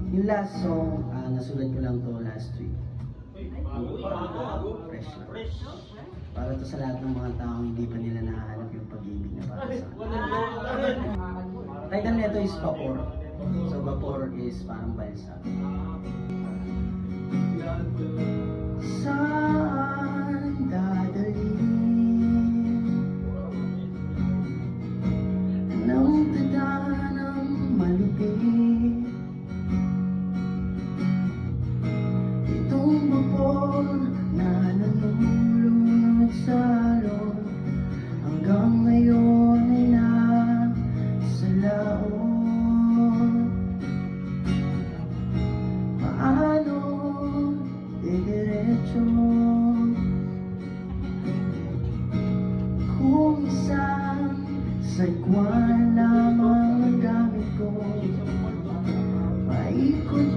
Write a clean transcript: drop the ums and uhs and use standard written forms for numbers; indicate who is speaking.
Speaker 1: Yung last song, nasulat ko lang to last week. Fresh lang. Para to sa lahat ng mga taong hindi pa nila nahanap yung pag-ibig na para sa kanila. Title nito is Vapor. So Vapor is parang balsa. Saan dadalhin ng tadanang malupit itong vapor na nanulunod sa alon hanggang ngayon ay nasa laon. Paano didiretso kung isang sagwan lamang ang gamit ko? Paikot